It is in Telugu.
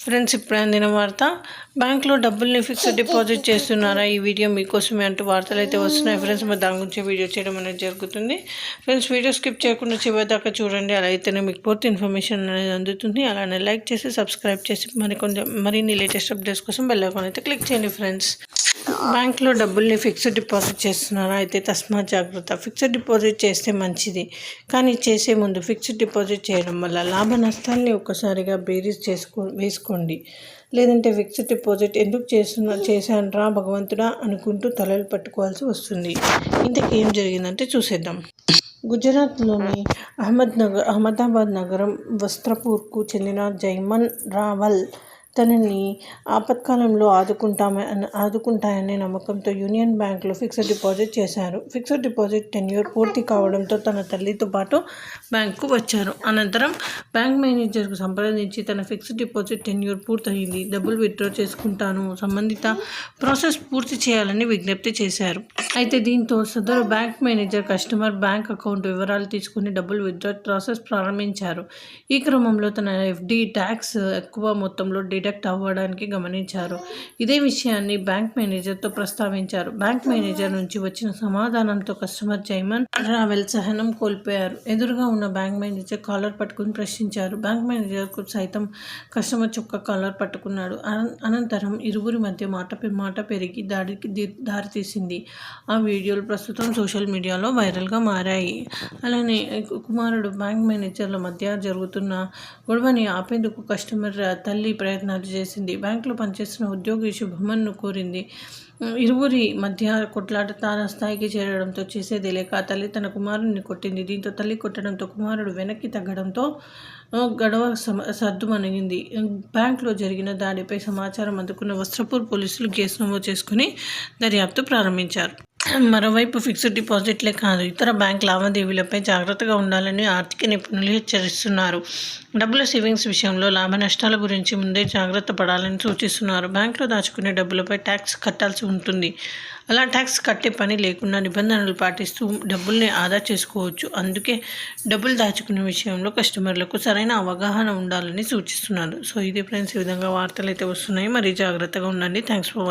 ఫ్రెండ్స్, ఇప్పుడు అందిన వార్త. బ్యాంక్లో డబ్బుల్ని ఫిక్స్డ్ డిపాజిట్ చేస్తున్నారా? ఈ వీడియో మీకోసమే అంటూ వార్తలు అయితే వస్తున్నాయి ఫ్రెండ్స్. మరి దాని గురించి వీడియో చేయడం అనేది జరుగుతుంది. ఫ్రెండ్స్, వీడియో స్కిప్ చేయకుండా చివరిదాకా చూడండి. అలా అయితేనే మీకు పూర్తి ఇన్ఫర్మేషన్ అనేది అందుతుంది. అలానే లైక్ చేసి సబ్స్క్రైబ్ చేసి మరిన్ని లేటెస్ట్ అప్డేట్స్ కోసం బెల్ ఐకాన్ అయితే క్లిక్ చేయండి ఫ్రెండ్స్. బ్యాంక్లో డబ్బుల్ని ఫిక్స్డ్ డిపాజిట్ చేస్తున్నారా? అయితే తస్మాత్ జాగ్రత్త. ఫిక్స్డ్ డిపాజిట్ చేస్తే మంచిది, కానీ చేసే ముందు ఫిక్స్డ్ డిపాజిట్ చేయడం వల్ల లాభ నష్టాల్ని ఒక్కసారిగా బేరీజ్ వేసుకోండి. లేదంటే ఫిక్స్డ్ డిపాజిట్ ఎందుకు చేశానురా భగవంతుడా అనుకుంటూ తలలు పట్టుకోవాల్సి వస్తుంది. ఇంతకీ ఏం జరిగిందంటే చూసేద్దాం. గుజరాత్లోని అహ్మదాబాద్ నగరం వస్త్రపూర్కు చెందిన జైమన్ రావల్ తనని ఆపత్కాలంలో ఆదుకుంటాయనే నమ్మకంతో యూనియన్ బ్యాంక్లో ఫిక్స్డ్ డిపాజిట్ చేశారు. ఫిక్స్డ్ డిపాజిట్ టెన్యూర్ పూర్తి కావడంతో తన తల్లితో పాటు బ్యాంకుకు వచ్చారు. అనంతరం బ్యాంక్ మేనేజర్కు సంప్రదించి తన ఫిక్స్డ్ డిపాజిట్ టెన్యూర్ పూర్తయింది, డబ్బులు విత్డ్రా చేసుకుంటాను, సంబంధిత ప్రాసెస్ పూర్తి చేయాలని విజ్ఞప్తి చేశారు. అయితే దీంతో సదరు bank manager customer bank account వివరాలు తీసుకుని డబ్బులు విత్డ్రా ప్రాసెస్ ప్రారంభించారు. ఈ క్రమంలో తన ఎఫ్డి ట్యాక్స్ ఎక్కువ మొత్తంలో డిడక్ట్ అవ్వడానికి గమనించారు. ఇదే విషయాన్ని బ్యాంక్ మేనేజర్తో ప్రస్తావించారు. బ్యాంక్ మేనేజర్ నుంచి వచ్చిన సమాధానంతో కస్టమర్ జైమన్ రావెల్ సహనం కోల్పోయారు. ఎదురుగా ఉన్న బ్యాంక్ మేనేజర్ కాలర్ పట్టుకుని ప్రశ్నించారు. బ్యాంక్ మేనేజర్కు సైతం కస్టమర్ చొక్కా కాలర్ పట్టుకున్నాడు. అనంతరం ఇరువురి మధ్య మాట పెరిగి దారితీసింది. ఆ వీడియోలు ప్రస్తుతం సోషల్ మీడియాలో వైరల్గా మారాయి. అలానే కుమారుడు బ్యాంక్ మేనేజర్ల మధ్య జరుగుతున్న గొడవని ఆపేందుకు కస్టమర్ తల్లి ప్రయత్నాలు చేసింది. బ్యాంకులో పనిచేస్తున్న ఉద్యోగి శుభమన్ను కోరింది. ఇరువురి మధ్య కొట్లాట తారస్థాయికి చేరడంతో చేసేది లేక తల్లి తన కుమారుడిని కొట్టింది. దీంతో తల్లి కొట్టడంతో కుమారుడు వెనక్కి తగ్గడంతో గొడవ సద్దుమణిగింది. బ్యాంకులో జరిగిన దాడిపై సమాచారం అందుకున్న వస్త్రపూర్ పోలీసులు కేసు నమోదు చేసుకుని దర్యాప్తు ప్రారంభించారు. మరోవైపు ఫిక్స్డ్ డిపాజిట్లే కాదు, ఇతర బ్యాంక్ లావాదేవీలపై జాగ్రత్తగా ఉండాలని ఆర్థిక నిపుణులు హెచ్చరిస్తున్నారు. డబ్బుల సేవింగ్స్ విషయంలో లాభ నష్టాల గురించి ముందే జాగ్రత్త పడాలని సూచిస్తున్నారు. బ్యాంకులో దాచుకునే డబ్బులపై ట్యాక్స్ కట్టాల్సి ఉంటుంది. అలా ట్యాక్స్ కట్టే పని లేకుండా నిబంధనలు పాటిస్తూ డబ్బుల్ని ఆదా చేసుకోవచ్చు. అందుకే డబ్బులు దాచుకునే విషయంలో కస్టమర్లకు సరైన అవగాహన ఉండాలని సూచిస్తున్నారు. సో ఇది ఫ్రెండ్స్, ఈ విధంగా వార్తలు అయితే వస్తున్నాయి. మరి జాగ్రత్తగా ఉండండి. Thanks for